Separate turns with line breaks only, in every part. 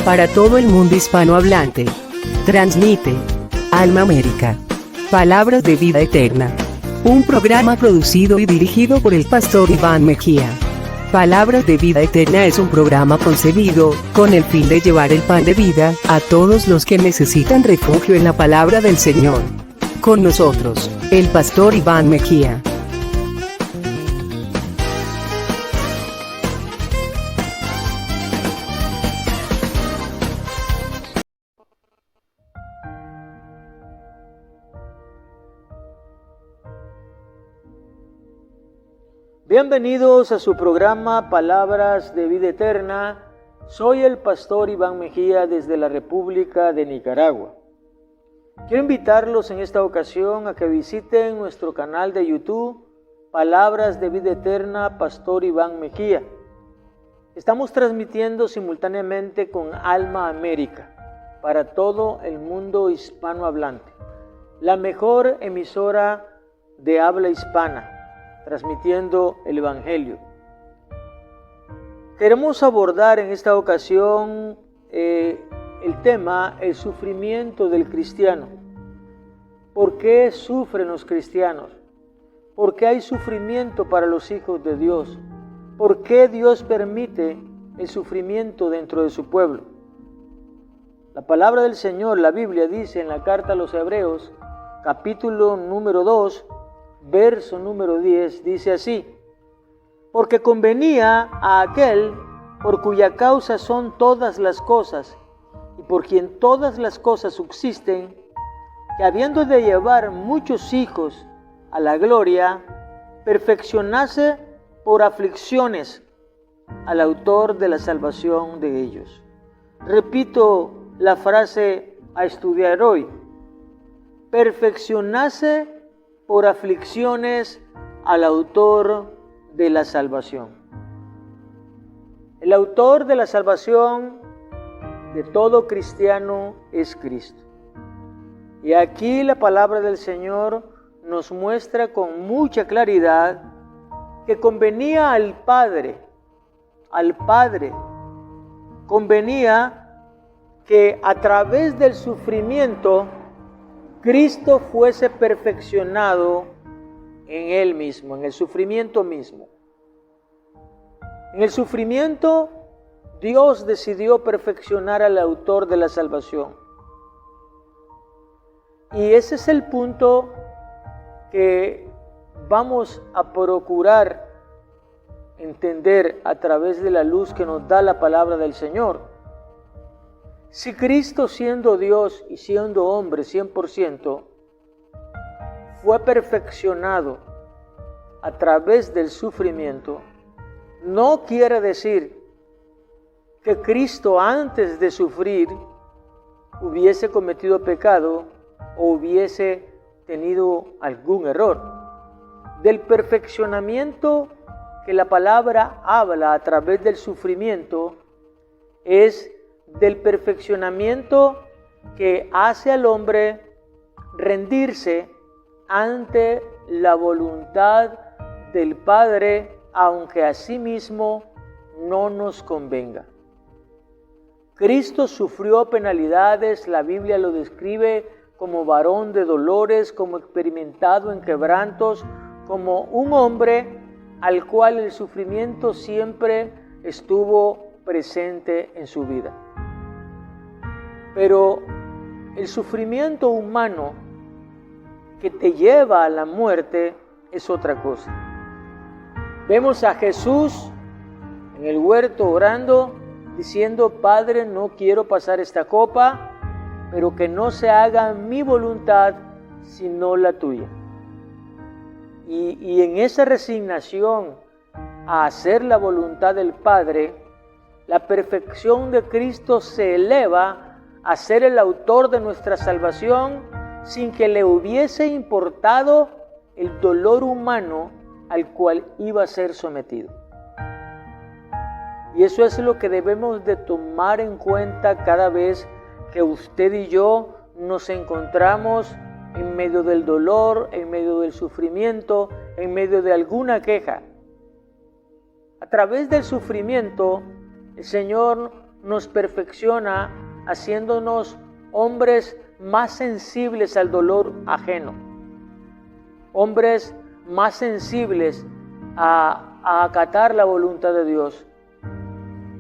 para todo el mundo hispanohablante. Transmite Alma América. Palabras de vida eterna. Un programa producido y dirigido por el pastor Iván Mejía. Palabras de vida eterna es un programa concebido con el fin de llevar el pan de vida a todos los que necesitan refugio en la palabra del Señor. Con nosotros, el pastor Iván Mejía.
Bienvenidos a su programa Palabras de Vida Eterna. Soy el pastor Iván Mejía desde la República de Nicaragua. Quiero invitarlos en esta ocasión a que visiten nuestro canal de YouTube Palabras de Vida Eterna, Pastor Iván Mejía. Estamos transmitiendo simultáneamente con Alma América para todo el mundo hispanohablante, la mejor emisora de habla hispana, transmitiendo el Evangelio. Queremos abordar en esta ocasión el tema, el sufrimiento del cristiano. ¿Por qué sufren los cristianos? ¿Por qué hay sufrimiento para los hijos de Dios? ¿Por qué Dios permite el sufrimiento dentro de su pueblo? La palabra del Señor, la Biblia, dice en la carta a los Hebreos, capítulo número 2, verso número 10, dice así: porque convenía a aquel por cuya causa son todas las cosas, y por quien todas las cosas subsisten, que habiendo de llevar muchos hijos a la gloria, perfeccionase por aflicciones al autor de la salvación de ellos. Repito la frase a estudiar hoy: perfeccionase por aflicciones al autor de la salvación. El autor de la salvación de todo cristiano es Cristo. Y aquí la palabra del Señor nos muestra con mucha claridad que convenía al Padre, convenía que a través del sufrimiento Cristo fuese perfeccionado en Él mismo, en el sufrimiento mismo. En el sufrimiento, Dios decidió perfeccionar al autor de la salvación. Y ese es el punto que vamos a procurar entender a través de la luz que nos da la palabra del Señor. Si Cristo, siendo Dios y siendo hombre 100%, fue perfeccionado a través del sufrimiento, no quiere decir que Cristo antes de sufrir hubiese cometido pecado o hubiese tenido algún error. Del perfeccionamiento que la palabra habla a través del sufrimiento es del perfeccionamiento que hace al hombre rendirse ante la voluntad del Padre, aunque a sí mismo no nos convenga. Cristo sufrió penalidades, la Biblia lo describe como varón de dolores, como experimentado en quebrantos, como un hombre al cual el sufrimiento siempre estuvo presente en su vida. Pero el sufrimiento humano que te lleva a la muerte es otra cosa. Vemos a Jesús en el huerto orando, diciendo: Padre, no quiero pasar esta copa, pero que no se haga mi voluntad, sino la tuya. Y en esa resignación a hacer la voluntad del Padre, la perfección de Cristo se eleva a ser el autor de nuestra salvación sin que le hubiese importado el dolor humano al cual iba a ser sometido. Y eso es lo que debemos de tomar en cuenta cada vez que usted y yo nos encontramos en medio del dolor, en medio del sufrimiento, en medio de alguna queja. A través del sufrimiento, el Señor nos perfecciona haciéndonos hombres más sensibles al dolor ajeno, hombres más sensibles a acatar la voluntad de Dios,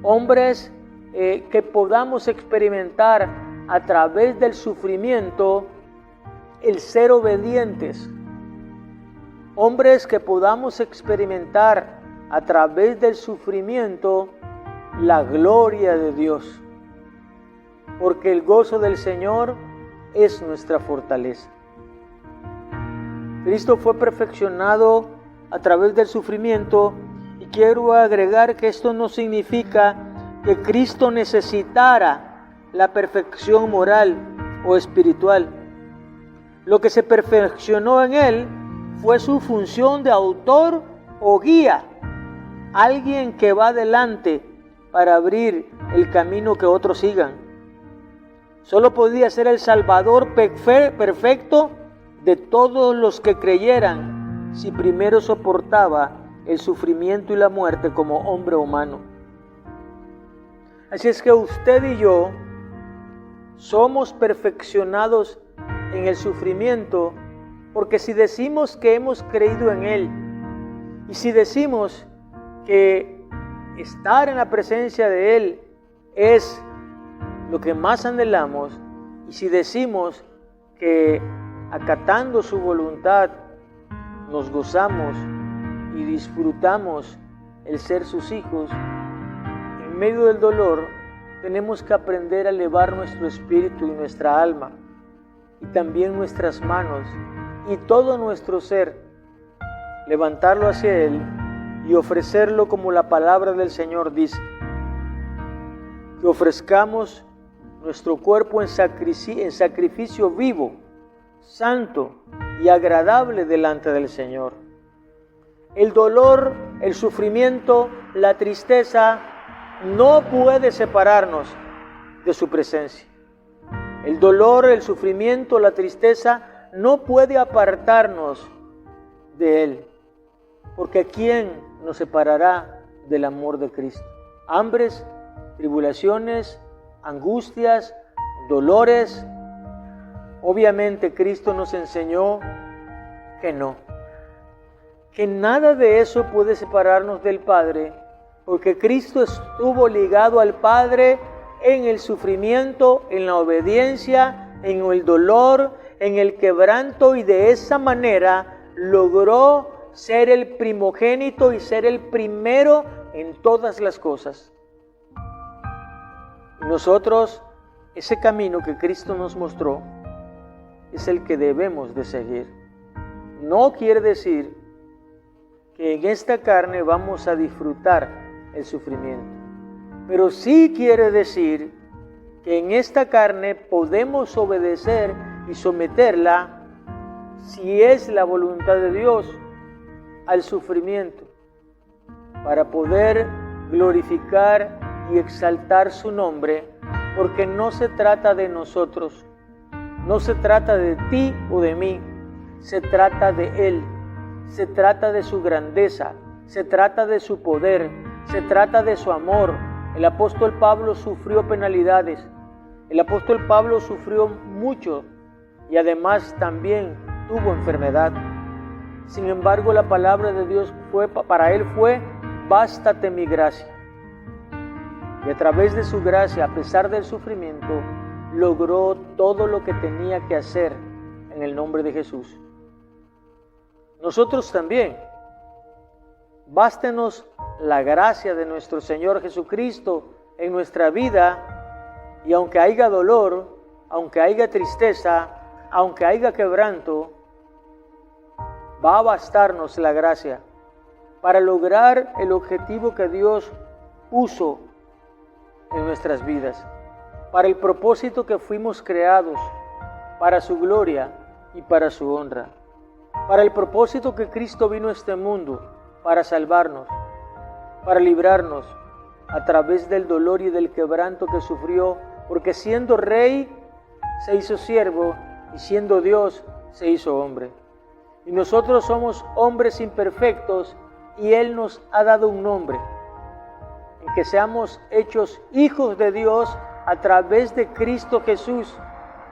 hombres que podamos experimentar a través del sufrimiento el ser obedientes, hombres que podamos experimentar a través del sufrimiento la gloria de Dios, porque el gozo del Señor es nuestra fortaleza. Cristo fue perfeccionado a través del sufrimiento, y quiero agregar que esto no significa que Cristo necesitara la perfección moral o espiritual. Lo que se perfeccionó en Él fue su función de autor o guía, alguien que va adelante para abrir el camino que otros sigan. Solo podía ser el Salvador perfecto de todos los que creyeran si primero soportaba el sufrimiento y la muerte como hombre humano. Así es que usted y yo somos perfeccionados en el sufrimiento, porque si decimos que hemos creído en Él, y si decimos que estar en la presencia de Él es lo que más anhelamos, y si decimos que acatando su voluntad nos gozamos y disfrutamos el ser sus hijos, en medio del dolor tenemos que aprender a elevar nuestro espíritu y nuestra alma, y también nuestras manos y todo nuestro ser, levantarlo hacia Él y ofrecerlo como la palabra del Señor dice, que ofrezcamos nuestro cuerpo en sacrificio vivo, santo y agradable delante del Señor. El dolor, el sufrimiento, la tristeza no puede separarnos de su presencia. El dolor, el sufrimiento, la tristeza no puede apartarnos de Él, porque ¿quién nos separará del amor de Cristo? Hambres, tribulaciones, angustias, dolores. Obviamente Cristo nos enseñó que no, que nada de eso puede separarnos del Padre, porque Cristo estuvo ligado al Padre en el sufrimiento, en la obediencia, en el dolor, en el quebranto, y de esa manera logró ser el primogénito y ser el primero en todas las cosas. Y nosotros, ese camino que Cristo nos mostró, es el que debemos de seguir. No quiere decir que en esta carne vamos a disfrutar el sufrimiento, pero sí quiere decir que en esta carne podemos obedecer y someterla, si es la voluntad de Dios, al sufrimiento, para poder glorificar y exaltar su nombre, porque no se trata de nosotros, no se trata de ti o de mí, se trata de Él, se trata de su grandeza, se trata de su poder, se trata de su amor. El apóstol Pablo sufrió penalidades, el apóstol Pablo sufrió mucho y además también tuvo enfermedad. Sin embargo, la palabra de Dios para él fue: bástate mi gracia. Y a través de su gracia, a pesar del sufrimiento, logró todo lo que tenía que hacer en el nombre de Jesús. Nosotros también, bástenos la gracia de nuestro Señor Jesucristo en nuestra vida, y aunque haya dolor, aunque haya tristeza, aunque haya quebranto, va a bastarnos la gracia para lograr el objetivo que Dios puso en nuestras vidas, para el propósito que fuimos creados, para su gloria y para su honra, para el propósito que Cristo vino a este mundo, para salvarnos, para librarnos a través del dolor y del quebranto que sufrió, porque siendo rey se hizo siervo y siendo Dios se hizo hombre. Y nosotros somos hombres imperfectos y Él nos ha dado un nombre. En que seamos hechos hijos de Dios a través de Cristo Jesús.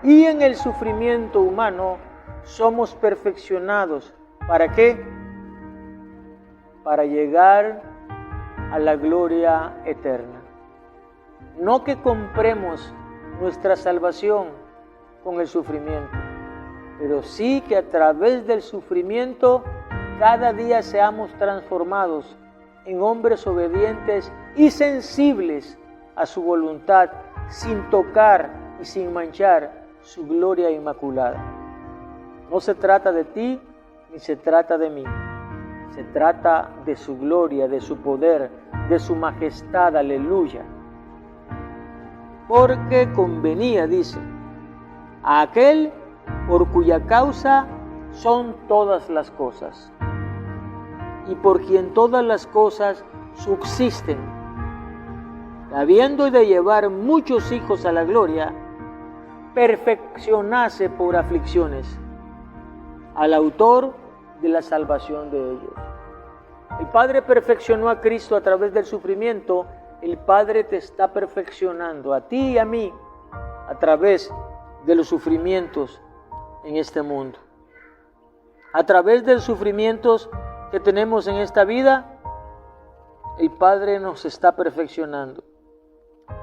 Y en el sufrimiento humano somos perfeccionados. ¿Para qué? Para llegar a la gloria eterna. No que compremos nuestra salvación con el sufrimiento, pero sí que a través del sufrimiento cada día seamos transformados en hombres obedientes y sensibles a su voluntad, sin tocar y sin manchar su gloria inmaculada. No se trata de ti ni se trata de mí. Se trata de su gloria, de su poder, de su majestad. Aleluya. Porque convenía, dice, a aquel por cuya causa son todas las cosas, y por quien todas las cosas subsisten, habiendo de llevar muchos hijos a la gloria, perfeccionase por aflicciones al autor de la salvación de ellos. El Padre perfeccionó a Cristo a través del sufrimiento. El Padre te está perfeccionando a ti y a mí a través de los sufrimientos en este mundo. A través de los sufrimientos que tenemos en esta vida, el Padre nos está perfeccionando.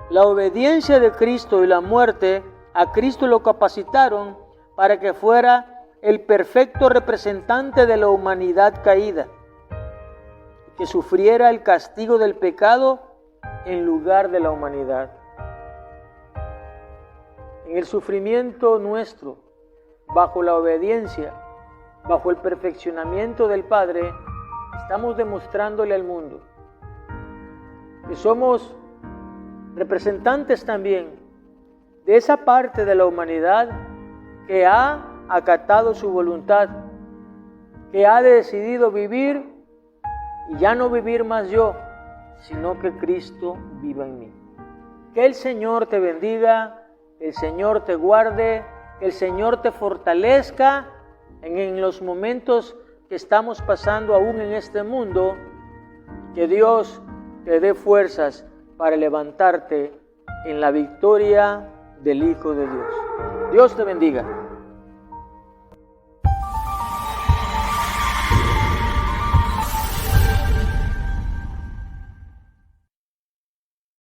La obediencia de Cristo y la muerte a Cristo lo capacitaron para que fuera el perfecto representante de la humanidad caída, que sufriera el castigo del pecado en lugar de la humanidad. En el sufrimiento nuestro, bajo la obediencia, bajo el perfeccionamiento del Padre, estamos demostrándole al mundo que somos representantes también de esa parte de la humanidad que ha acatado su voluntad, que ha decidido vivir y ya no vivir más yo, sino que Cristo viva en mí. Que el Señor te bendiga, el Señor te guarde, que el Señor te fortalezca en los momentos que estamos pasando aún en este mundo. Que Dios te dé fuerzas para levantarte en la victoria del Hijo de Dios. Dios te bendiga.